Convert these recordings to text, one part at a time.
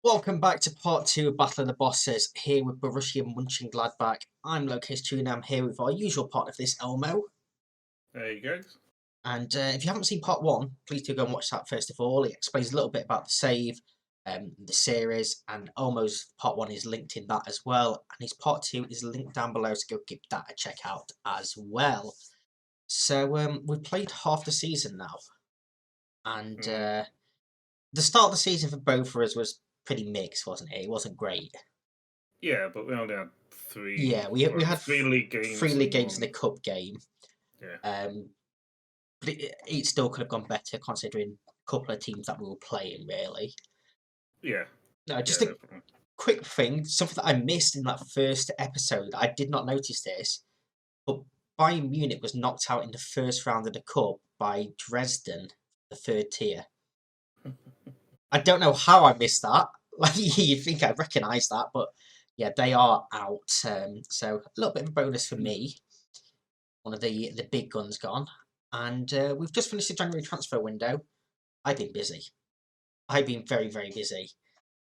Welcome back to part 2 of Battle of the Bosses, here with Borussia Mönchengladbach. I'm Locus Tune, I'm here with our usual partner of this, Elmo. There you go. And if you haven't seen part 1, please do go and watch that first of all. It explains a little bit about the save, the series, and Elmo's part 1 is linked in that as well. And his part 2 is linked down below, so go give that a check out as well. So we've played half the season now. And the start of the season for both of us was pretty mixed, wasn't it? It wasn't great. Yeah, but we only had three. Yeah, we had three league games. 3 league games in the cup game. Yeah. But it still could have gone better considering a couple of teams that we were playing, really. Yeah. No, just yeah, a definitely. quick thing, something that I missed in that first episode. I did not notice this, but Bayern Munich was knocked out in the first round of the cup by Dresden, the third tier. I don't know how I missed that. Like you'd think I'd recognise that, but yeah, they are out. So a little bit of a bonus for me. One of the big guns gone. And we've just finished the January transfer window. I've been busy. I've been very, very busy.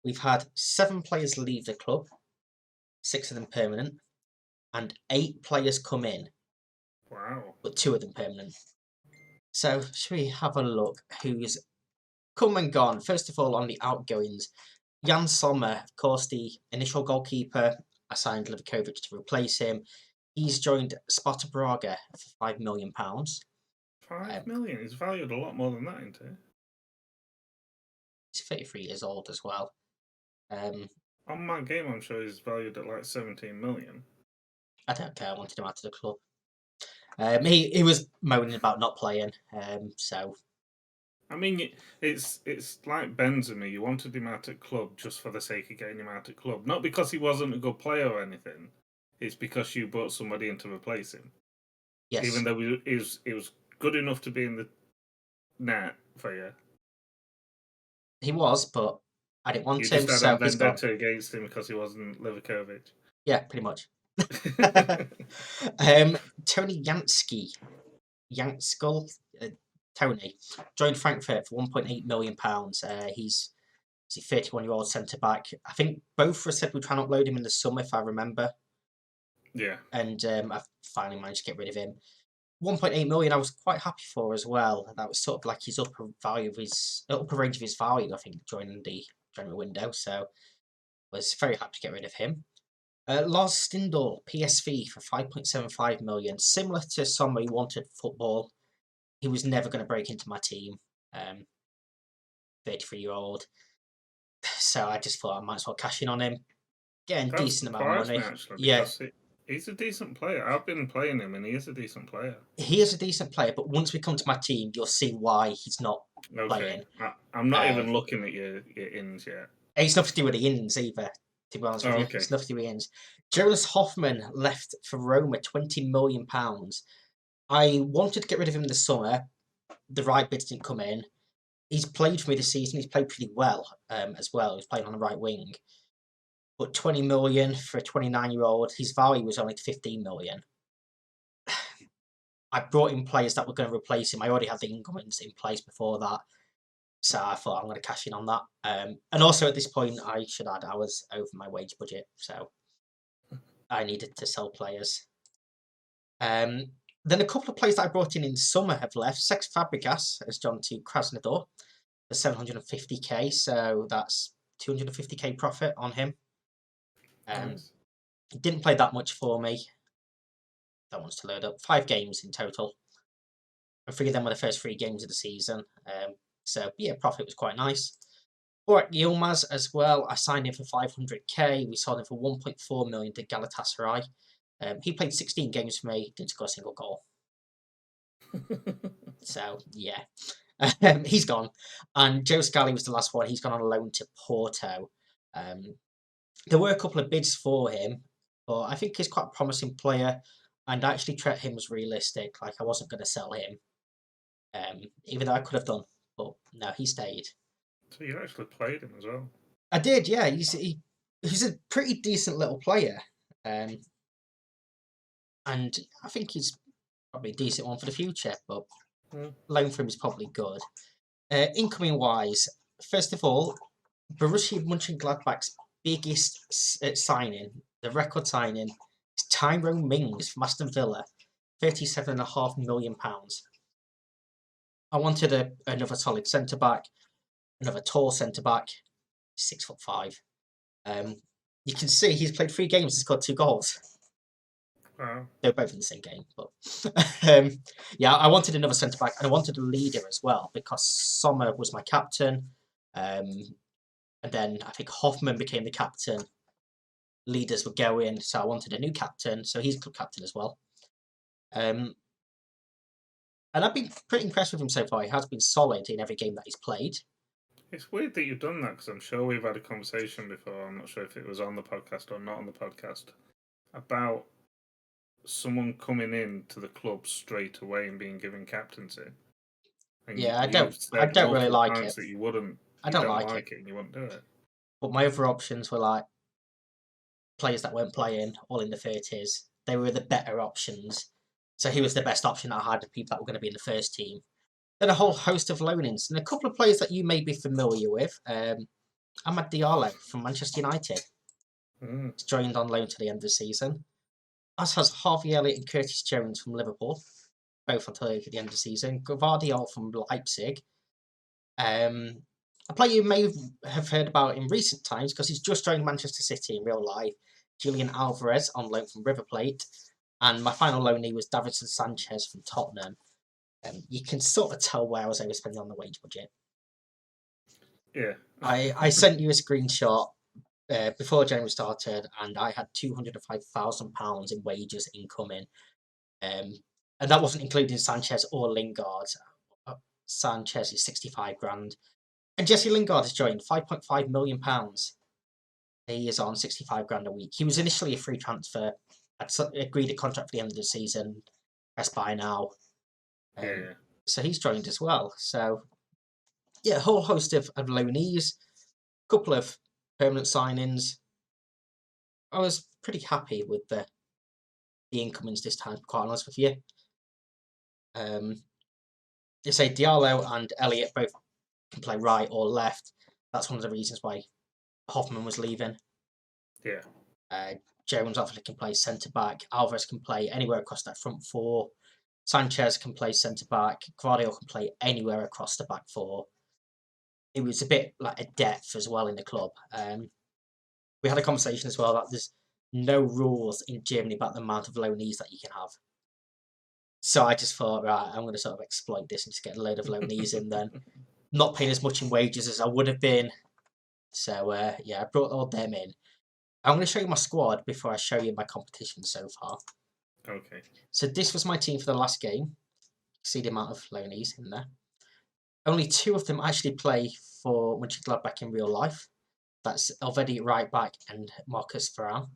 We've had 7 players leave the club, 6 of them permanent, and 8 players come in. Wow. But 2 of them permanent. So, should we have a look who's come and gone? First of all, on the outgoings, Jan Sommer, of course, the initial goalkeeper. I signed Livakovic to replace him. He's joined Sparta Braga for £5 million. 5 million is valued a lot more than that, isn't it? He's 33 years old as well. On my game, I'm sure he's valued at like 17 million. I don't care. I wanted him out of the club. He was moaning about not playing. So I mean, it's like Benzema. You wanted him out at club just for the sake of getting him out at club, not because he wasn't a good player or anything. It's because you brought somebody in to replace him. yes, Even though he was good enough to be in the net for you. he was, but I didn't want You him, just had so a he's gone. vendetta against him because he wasn't Livakovic. Yeah, pretty much. Tony Janskul, Tony joined Frankfurt for £1.8 million. He's a 31-year-old centre back. I think both of us said we'd try and upload him in the summer, if I remember. Yeah. And I've finally managed to get rid of him. 1.8 million I was quite happy for as well. That was sort of like his upper range of his value, I think, during the January window. So was very happy to get rid of him. Lars Stindl, PSV for 5.75 million. Similar to somebody who wanted football. He was never going to break into my team. 33-year-old. So I just thought I might as well cash in on him. Getting a decent amount of money. Actually, Yeah. He's a decent player. I've been playing him and he is a decent player. He is a decent player, but once we come to my team, you'll see why he's not playing. I'm not even looking at your ins yet. It's nothing to do with the ins either, to be honest with you. It's nothing to do with the ins. Jonas Hoffman left for Roma, £20 million. I wanted to get rid of him in the summer. The right bids didn't come in. He's played for me this season. He's played pretty well as well. He's playing on the right wing. But 20 million for a 29-year-old, his value was only 15 million. I brought in players that were going to replace him. I already had the incomings in place before that. So I thought I'm going to cash in on that. And also at this point, I should add I was over my wage budget. So I needed to sell players. Then a couple of players that I brought in summer have left. Sex Fabregas has gone to Krasnodar for 750k. So that's 250k profit on him. Nice. He didn't play that much for me. That wants to load up. 5 games in total. And 3 of them were the first 3 games of the season. So yeah, profit was quite nice. Burak Yilmaz as well. I signed him for 500k. We sold him for 1.4 million to Galatasaray. He played 16 games for me. Didn't score a single goal. So yeah, he's gone. And Joe Scally was the last one. He's gone on a loan to Porto. There were a couple of bids for him, but I think he's quite a promising player. And I actually treated him as realistic. Like I wasn't going to sell him, even though I could have done. But no, he stayed. So you actually played him as well? I did, yeah. He's a pretty decent little player. And I think he's probably a decent one for the future, but loan for him is probably good. Incoming wise, first of all, Borussia Mönchengladbach's biggest signing, the record signing, is Tyrone Mings from Aston Villa, £37.5 million. I wanted another solid centre back, another tall centre back, 6'5". You can see he's played 3 games and scored 2 goals. Wow. They're both in the same game, but yeah, I wanted another centre back and I wanted a leader as well because Sommer was my captain, and then I think Hoffman became the captain. Leaders were going, so I wanted a new captain, so he's club captain as well. And I've been pretty impressed with him so far. He has been solid in every game that he's played. It's weird that you've done that because I'm sure we've had a conversation before. I'm not sure if it was on the podcast or not on the podcast about someone coming in to the club straight away and being given captaincy. And Yeah, you've I said don't really multiple like times it. that you wouldn't. I You don't don't like it. like it and you wouldn't do it. But my other options were like players that weren't playing, all in the 30s. They were the better options. So he was the best option that I had of people that were going to be in the first team. Then a whole host of loan-ins and a couple of players that you may be familiar with. Amad Diallo from Manchester United. He's joined on loan to the end of the season. As has Harvey Elliott and Curtis Jones from Liverpool, both until the end of the season. Gvardiol from Leipzig. A player you may have heard about in recent times because he's just joined Manchester City in real life. Julian Alvarez on loan from River Plate. And my final loanee was Davinson Sanchez from Tottenham. You can sort of tell where I was overspending on the wage budget. Yeah. I sent you a screenshot before January started, and I had £205,000 in wages incoming. And that wasn't including Sanchez or Lingard. Sanchez is 65 grand. And Jesse Lingard has joined, £5.5 million. He is on 65 grand a week. He was initially a free transfer. I'd agreed a contract for the end of the season. Press buy now. Yeah. So he's joined as well. So yeah, a whole host of loanees, a couple of permanent signings. I was pretty happy with the incomings this time, to be quite honest with you. You say Diallo and Elliott both can play right or left. That's one of the reasons why Hoffman was leaving. Yeah. Jones obviously can play centre back. Alvarez can play anywhere across that front four. Sanchez can play centre back. Gvardiol can play anywhere across the back four. It was a bit like a depth as well in the club. We had a conversation as well that there's no rules in Germany about the amount of loanees that you can have. So I just thought, right, I'm going to sort of exploit this and just get a load of loanees in then. Not paying as much in wages as I would have been. So yeah, I brought all them in. I'm going to show you my squad before I show you my competition so far. Okay. So this was my team for the last game. See the amount of loanees in there. Only 2 of them actually play for Mönchengladbach in real life. That's Elvedi at right back and Marcus Thuram.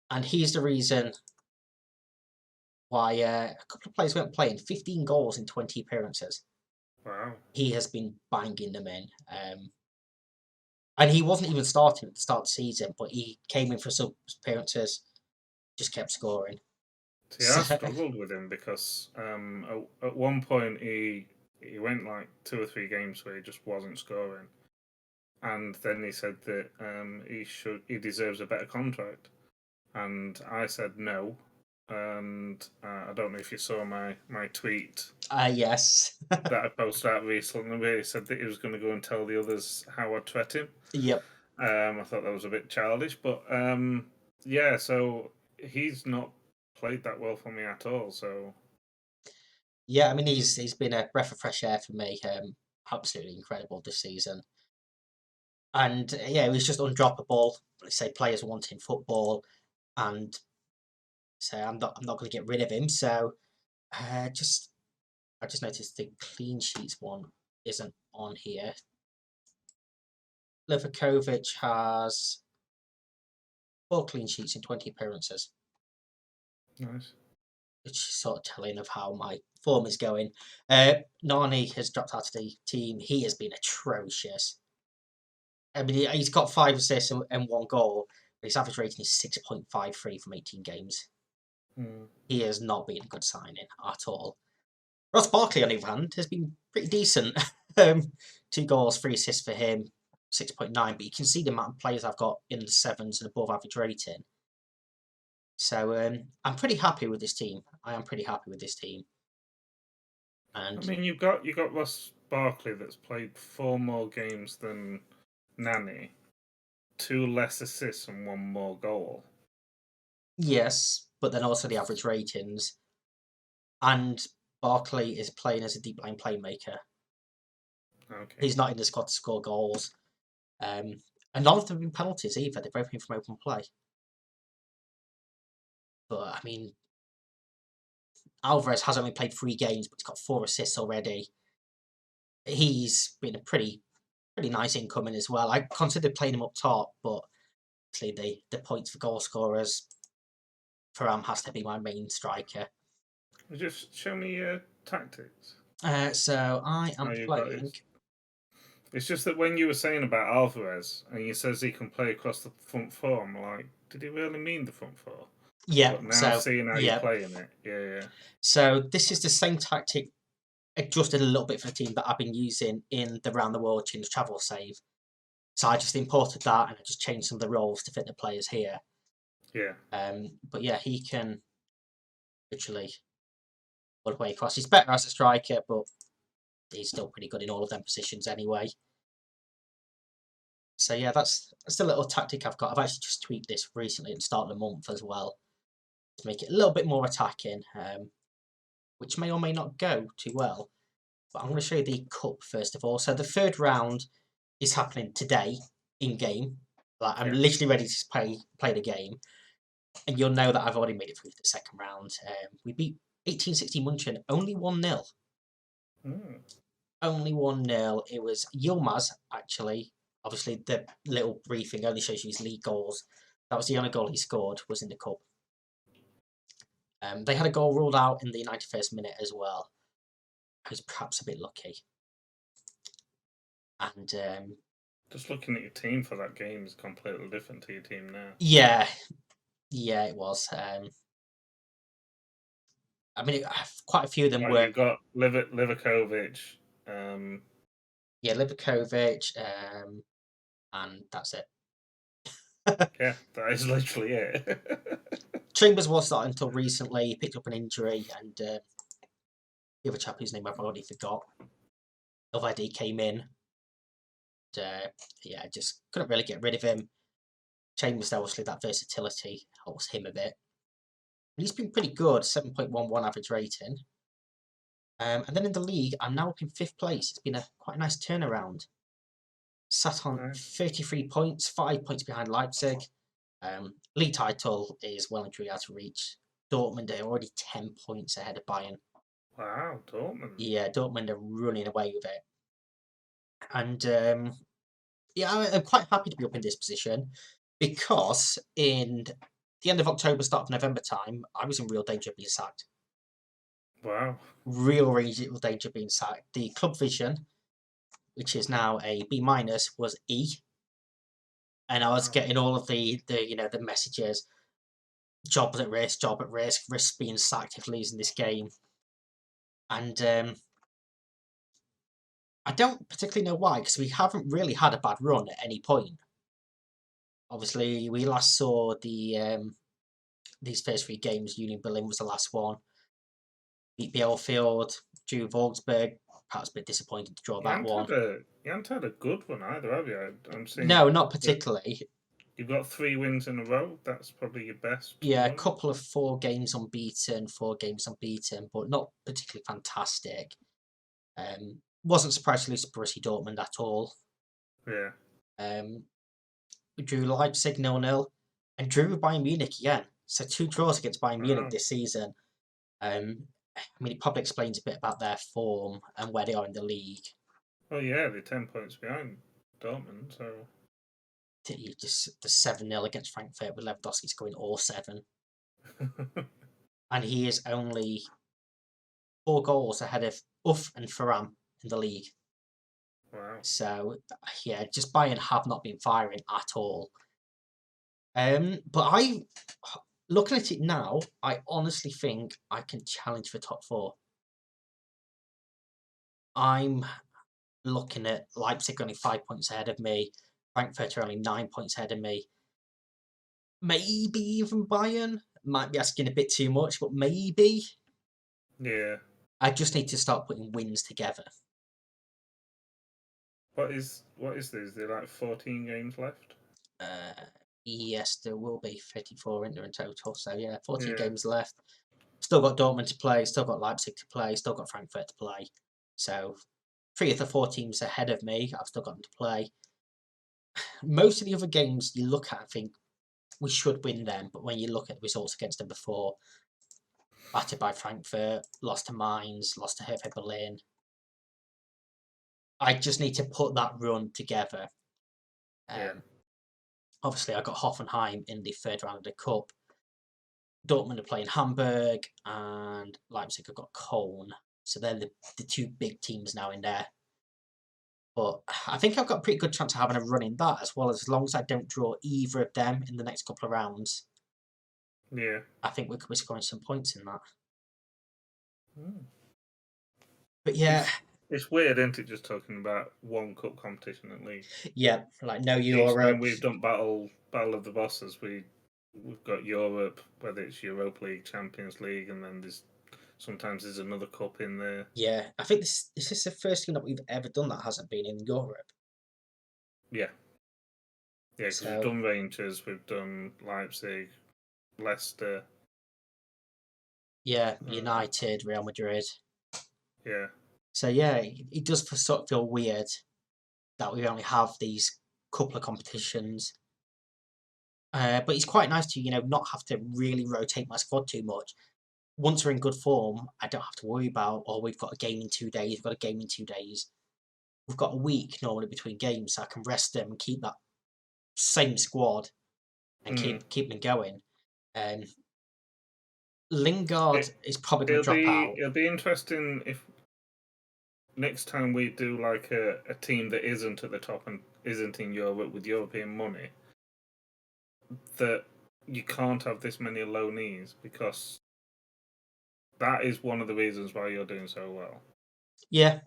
And he's the reason why a couple of players weren't playing. 15 goals in 20 appearances. Wow. He has been banging them in. And he wasn't even starting at the start of the season, but he came in for some appearances, just kept scoring. See, I struggled with him because at one point he went like 2 or 3 games where he just wasn't scoring, and then he said that he deserves a better contract, and I said no, and I don't know if you saw my tweet Yes. that I posted out recently where he said that he was going to go and tell the others how I'd threat him. Yep. I thought that was a bit childish, but yeah, so he's not played that well for me at all. So Yeah, I mean he's been a breath of fresh air for me. Absolutely incredible this season. And yeah, it was just undroppable. Let's say players wanting football, and say I'm not going to get rid of him. So I just noticed the clean sheets one isn't on here. Livakovic has 4 clean sheets in 20 appearances. nice. Which is sort of telling of how my form is going. Nani has dropped out of the team. He has been atrocious. I mean, he's got 5 assists and 1 goal, but his average rating is 6.53 from 18 games. He has not been a good signing at all. Ross Barkley, on the other hand, has been pretty decent. 2 goals, 3 assists for him. 6.9, but you can see the amount of players I've got in the 7s and above average rating. So I'm pretty happy with this team. I am pretty happy with this team. I And mean, you've got Ross Barkley that's played 4 more games than Nani, 2 less assists and 1 more goal. yes, but then also the average ratings. And Barkley is playing as a deep line playmaker. Okay. He's not in the squad to score goals. And none of them have been penalties either. They've both been from open play. But I mean, Alvarez has only played 3 games, but he's got 4 assists already. He's been a pretty nice incoming as well. I considered playing him up top, but actually the points for goal scorers, Thuram has to be my main striker. Just show me your tactics. So I am playing. It's just that when you were saying about Alvarez and he says he can play across the front 4, I'm like, did he really mean the front 4? Yeah. But now seeing how you're playing it, yeah. So this is the same tactic, adjusted a little bit for the team that I've been using in the round the world change travel save. So I just imported that and I just changed some of the roles to fit the players here. Yeah. But yeah, he can literally all the way across. He's better as a striker, but he's still pretty good in all of them positions anyway. So yeah, that's the little tactic I've got. I've actually just tweaked this recently at the start of the month as well to make it a little bit more attacking, which may or may not go too well. But I'm going to show you the cup first of all. So the third round is happening today in game. Like I'm literally ready to play the game, and you'll know that I've already made it through the second round. We beat 1860 Munchen only 1-0. Only 1-0. It was Yilmaz actually. Obviously, the little briefing only shows you his league goals. That was the only goal he scored, was in the cup. They had a goal ruled out in the 91st minute as well. I was perhaps a bit lucky. And just looking at your team for that game is completely different to your team now. Yeah, it was. I mean, quite a few of them were. You got Livakovic. Yeah, Livakovic, and that's it. Yeah, that is literally it. Chambers was starting until recently. He picked up an injury, and the other chap whose name I've already forgot, Ovedi, came in. And, yeah, just couldn't really get rid of him. Chambers, obviously, that versatility helps him a bit. And he's been pretty good, 7.11 average rating. And then in the league, I'm now up in 5th place. It's been quite a nice turnaround. Sat on 33 points, 5 points behind Leipzig. League title is well and truly out of reach. Dortmund are already 10 points ahead of Bayern. Wow, Dortmund. Yeah, Dortmund are running away with it. And yeah, I'm quite happy to be up in this position because in the end of October, start of November time, I was in real danger of being sacked. Wow. Real danger of being sacked. The club vision, which is now a B-, was E. And I was getting all of the messages, job at risk, risk being sacked if losing this game. And I don't particularly know why, because we haven't really had a bad run at any point. Obviously, we last saw these first 3 games. Union Berlin was the last one. Beat Bielefeld, drew Wolfsburg. Perhaps a bit disappointed to draw that one. You haven't had a good one either, have you? No, not particularly. You've got 3 wins in a row. That's probably your best. Yeah, a couple of 4 games unbeaten, but not particularly fantastic. Wasn't surprised to lose to Borussia Dortmund at all. Yeah. We drew Leipzig 0-0 and drew with Bayern Munich again. So 2 draws against Bayern Munich this season. I mean, it probably explains a bit about their form and where they are in the league. Oh yeah, they're 10 points behind Dortmund, so... Just the 7-0 against Frankfurt with Lewandowski scoring all 7. And he is only 4 goals ahead of Uff and Thuram in the league. Wow. So, yeah, just Bayern have not been firing at all. But looking at it now, I honestly think I can challenge for top 4. I'm looking at Leipzig only 5 points ahead of me, Frankfurt are only 9 points ahead of me. Maybe even Bayern. Might be asking a bit too much, but maybe. Yeah. I just need to start putting wins together. What is this? Is there like 14 games left? Yes, there will be 34 in total. So yeah, 14 Yeah. games left. Still got Dortmund to play, still got Leipzig to play, still got Frankfurt to play. So 3 of the 4 teams ahead of me, I've still got them to play. Most of the other games you look at and think we should win them, but when you look at the results against them before, battered by Frankfurt, lost to Mainz, lost to Hertha Berlin. I just need to put that run together. Yeah. Obviously, I got Hoffenheim in the third round of the cup. Dortmund are playing Hamburg, and Leipzig have got Cologne. So they're the 2 big teams now in there. But I think I've got a pretty good chance of having a run in that, as well as long as I don't draw either of them in the next couple of rounds. Yeah. I think we could be scoring some points in that. Mm. But yeah. It's weird, isn't it, just talking about one cup competition at least? Yeah, like no Each Europe. time we've done Battle of the Bosses, we've got Europe, whether it's Europa League, Champions League, and then sometimes there's another cup in there. Yeah, I think this is the first thing that we've ever done that hasn't been in Europe. Yeah. Yeah, because we've done Rangers, we've done Leipzig, Leicester. Yeah, United, Real Madrid. Yeah. So yeah, it does sort of feel weird that we only have these couple of competitions. But it's quite nice to, not have to really rotate my squad too much. Once we're in good form, I don't have to worry about, we've got a game in 2 days, we've got a game in 2 days. We've got a week normally between games, so I can rest them and keep that same squad and keep them going. Lingard is probably going to drop out. It'll be interesting if next time we do like a team that isn't at the top and isn't in Europe with European money, that you can't have this many loanees, because that is one of the reasons why you're doing so well. Yeah.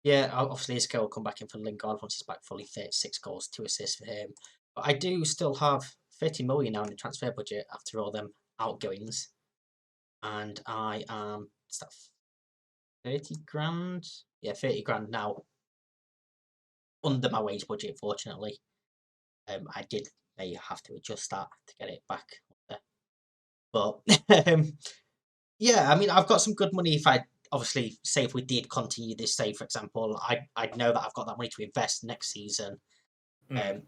Yeah, obviously Isco will come back in for Lingard once he's back fully fit. 6 goals, 2 assists for him. But I do still have 30 million now in the transfer budget after all them outgoings. And I am, is that 30 grand? Yeah, 30 grand now. Under my wage budget, fortunately. I may have to adjust that to get it back. But yeah, I mean, I've got some good money. If I obviously say if we did continue this, say for example, I'd know that I've got that money to invest next season.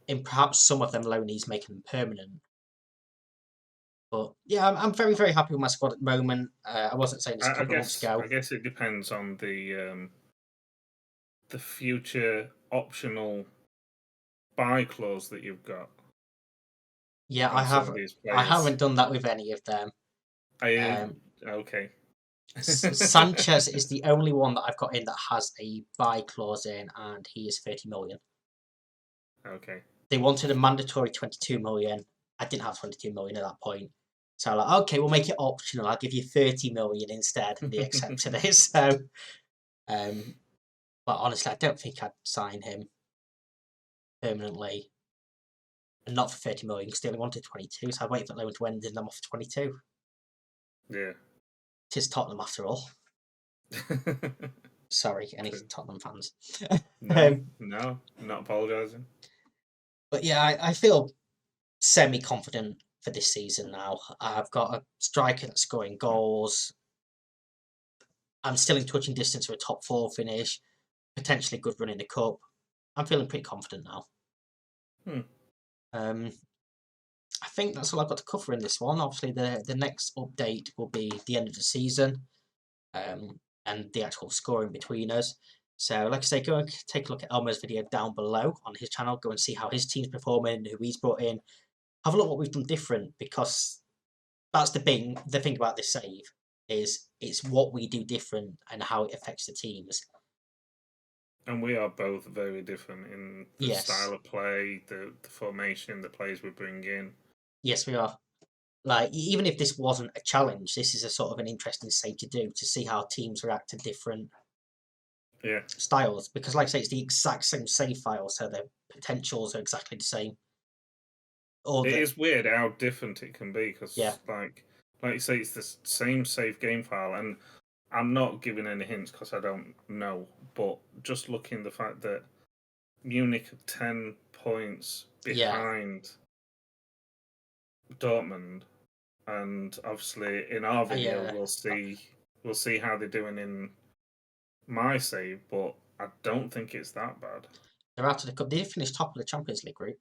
In perhaps some of them loanees, making them permanent. But yeah, I'm very, very happy with my squad at the moment. I wasn't saying this a couple of months ago. I guess it depends on the future optional buy clause that you've got. Yeah, I haven't done that with any of them. Okay. Sanchez is the only one that I've got in that has a buy clause in, and he is 30 million. Okay. They wanted a mandatory 22 million. I didn't have 22 million at that point. So I'm like, okay, we'll make it optional. I'll give you 30 million instead. And they accepted it. So, but honestly, I don't think I'd sign him permanently. And not for 30 million, because they only wanted 22. So I waited for loan to end and I'm off 22. Yeah. Tis Tottenham after all. Sorry, any Tottenham fans. No, not apologising. But yeah, I feel semi-confident for this season now. I've got a striker that's scoring goals. I'm still in touching distance for a top 4 finish. Potentially good run in the cup. I'm feeling pretty confident now. I think that's all I've got to cover in this one. Obviously, the next update will be the end of the season. And the actual scoring between us. So, like I say, go and take a look at Elmo's video down below on his channel. Go and see how his team's performing, who he's brought in. Have a look what we've done different, because that's the thing about this save is it's what we do different and how it affects the teams. And we are both very different in the style of play, the formation, the players we bring in. Yes, we are. Like, even if this wasn't a challenge, this is a sort of an interesting save to do, to see how teams react to different Yeah. styles, because like I say, it's the exact same save file, so the potentials are exactly the same. Or It the is weird how different it can be yeah, because, like you say, it's the same save game file, and I'm not giving any hints because I don't know. But just looking the fact that Munich are 10 points yeah, behind Dortmund, and obviously in our video yeah. we'll see how they're doing in my save, but I don't think it's that bad. They're out of the cup. They did finish top of the Champions League group,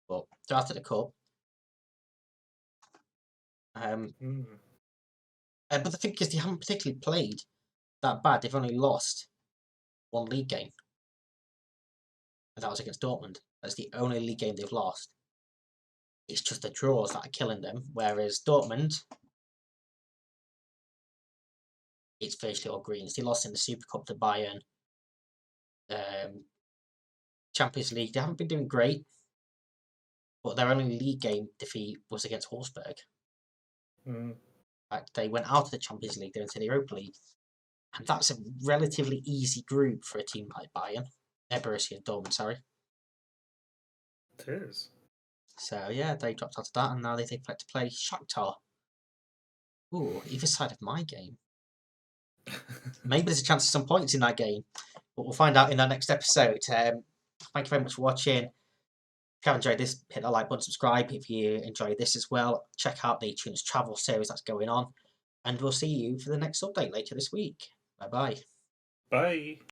but they're out of the cup. Um, Mm. but the thing is, they haven't particularly played that bad. They've only lost one league game, and that was against Dortmund. That's the only league game they've lost. It's just the draws that are killing them. Whereas Dortmund, it's virtually all greens. They lost in the Super Cup to Bayern. Champions League, they haven't been doing great, but their only league game defeat was against Wolfsburg. Mm. In fact, they went out of the Champions League, they're into the Europa League. And that's a relatively easy group for a team like Bayern. Borussia Dortmund, sorry. It is. So yeah, they dropped out of that, and now they think to play Shakhtar. Ooh, either side of my game. Maybe there's a chance of some points in that game, but we'll find out in the next episode. Thank you very much for watching. If you have enjoyed this, hit the like button, subscribe. If you enjoy this as well, check out the Tunes Travel series that's going on. And we'll see you for the next update later this week. Bye bye. Bye.